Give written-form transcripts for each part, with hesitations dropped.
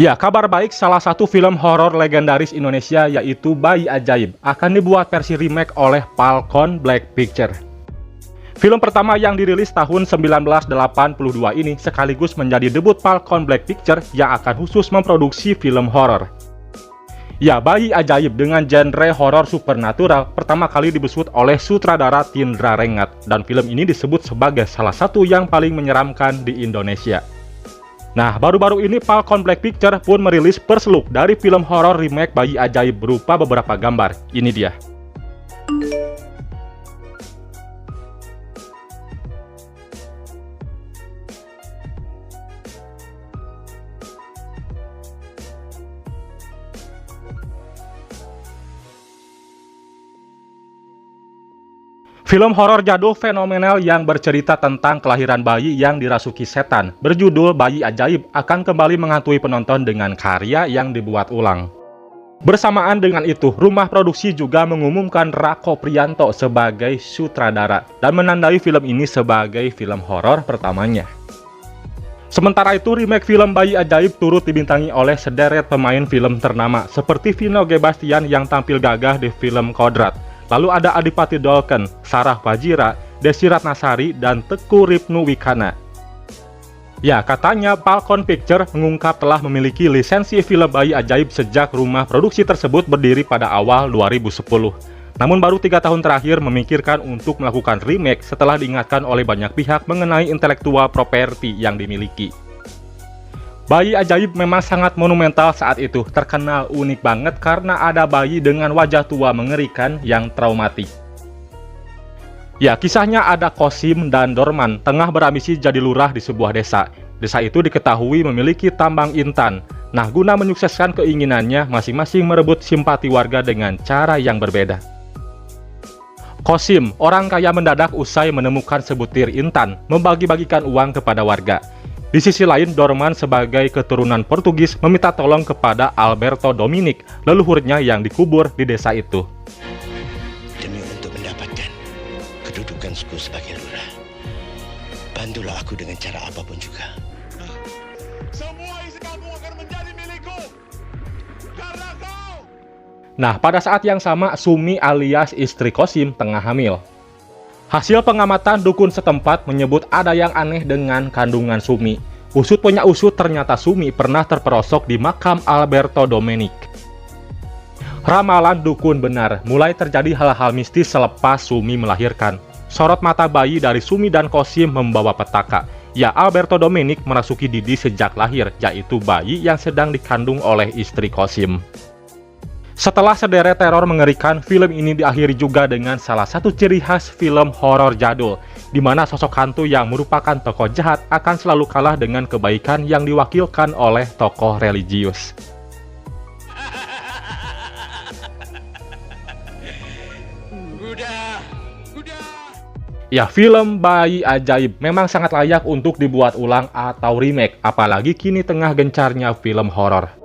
Ya, kabar baik, salah satu film horor legendaris Indonesia yaitu Bayi Ajaib akan dibuat versi remake oleh Falcon Black Picture. Film pertama yang dirilis tahun 1982 ini sekaligus menjadi debut Falcon Black Picture yang akan khusus memproduksi film horor. Ya, Bayi Ajaib dengan genre horor supernatural pertama kali dibesut oleh sutradara Tindra Rengat, dan film ini disebut sebagai salah satu yang paling menyeramkan di Indonesia. Nah, baru-baru ini Falcon Black Picture pun merilis perseluk dari film horor remake Bayi Ajaib berupa beberapa gambar. Ini dia. Film horor jadul fenomenal yang bercerita tentang kelahiran bayi yang dirasuki setan, berjudul Bayi Ajaib, akan kembali menghantui penonton dengan karya yang dibuat ulang. Bersamaan dengan itu, rumah produksi juga mengumumkan Rako Priyanto sebagai sutradara dan menandai film ini sebagai film horor pertamanya. Sementara itu, remake film Bayi Ajaib turut dibintangi oleh sederet pemain film ternama seperti Vino G. Bastian yang tampil gagah di film Kodrat. Lalu ada Adipati Dolken, Sarah Fajira, Desi Ratnasari, dan Teguh Ripnu Wikana. Ya, katanya Falcon Picture mengungkap telah memiliki lisensi film Bayi Ajaib sejak rumah produksi tersebut berdiri pada awal 2010. Namun baru 3 tahun terakhir memikirkan untuk melakukan remake setelah diingatkan oleh banyak pihak mengenai intelektual properti yang dimiliki. Bayi Ajaib memang sangat monumental saat itu, terkenal unik banget karena ada bayi dengan wajah tua mengerikan yang traumatik. Ya, kisahnya ada Kosim dan Dorman tengah berambisi jadi lurah di sebuah desa. Desa itu diketahui memiliki tambang intan. Nah, guna menyukseskan keinginannya, masing-masing merebut simpati warga dengan cara yang berbeda. Kosim, orang kaya mendadak usai menemukan sebutir intan, membagi-bagikan uang kepada warga. Di sisi lain, Dorman sebagai keturunan Portugis meminta tolong kepada Alberto Dominic, leluhurnya yang dikubur di desa itu. Demi untuk mendapatkan kedudukanku sebagai lurah, bantulah aku dengan cara apapun juga. Semua isi kamu akan menjadi milikku karena kau. Nah, pada saat yang sama, Sumi alias istri Kosim tengah hamil. Hasil pengamatan dukun setempat menyebut ada yang aneh dengan kandungan Sumi. Usut punya usut, ternyata Sumi pernah terperosok di makam Alberto Dominic. Ramalan dukun benar, mulai terjadi hal-hal mistis selepas Sumi melahirkan. Sorot mata bayi dari Sumi dan Kosim membawa petaka. Ya, Alberto Dominic merasuki Didi sejak lahir, yaitu bayi yang sedang dikandung oleh istri Kosim. Setelah sederet teror mengerikan, film ini diakhiri juga dengan salah satu ciri khas film horor jadul, di mana sosok hantu yang merupakan tokoh jahat akan selalu kalah dengan kebaikan yang diwakilkan oleh tokoh religius. Ya, film Bayi Ajaib memang sangat layak untuk dibuat ulang atau remake, apalagi kini tengah gencarnya film horor.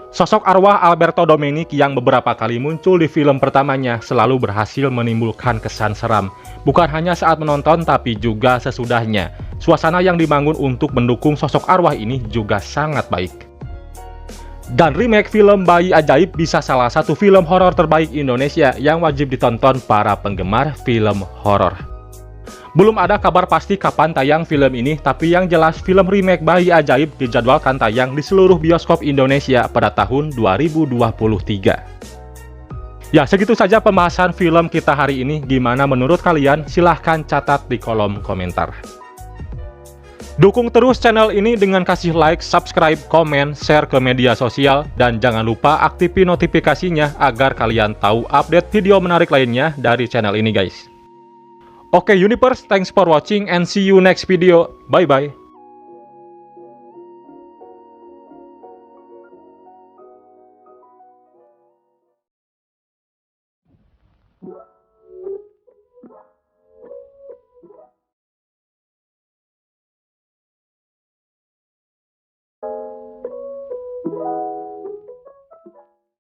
Sosok arwah Alberto Dominic yang beberapa kali muncul di film pertamanya selalu berhasil menimbulkan kesan seram. Bukan hanya saat menonton, tapi juga sesudahnya. Suasana yang dibangun untuk mendukung sosok arwah ini juga sangat baik. Dan remake film Bayi Ajaib bisa salah satu film horor terbaik Indonesia yang wajib ditonton para penggemar film horor. Belum ada kabar pasti kapan tayang film ini, tapi yang jelas film remake Bayi Ajaib dijadwalkan tayang di seluruh bioskop Indonesia pada tahun 2023. Ya, segitu saja pembahasan film kita hari ini. Gimana menurut kalian? Silahkan catat di kolom komentar. Dukung terus channel ini dengan kasih like, subscribe, komen, share ke media sosial, dan jangan lupa aktifin notifikasinya agar kalian tahu update video menarik lainnya dari channel ini, guys. Oke, Universe, thanks for watching and see you next video. Bye-bye.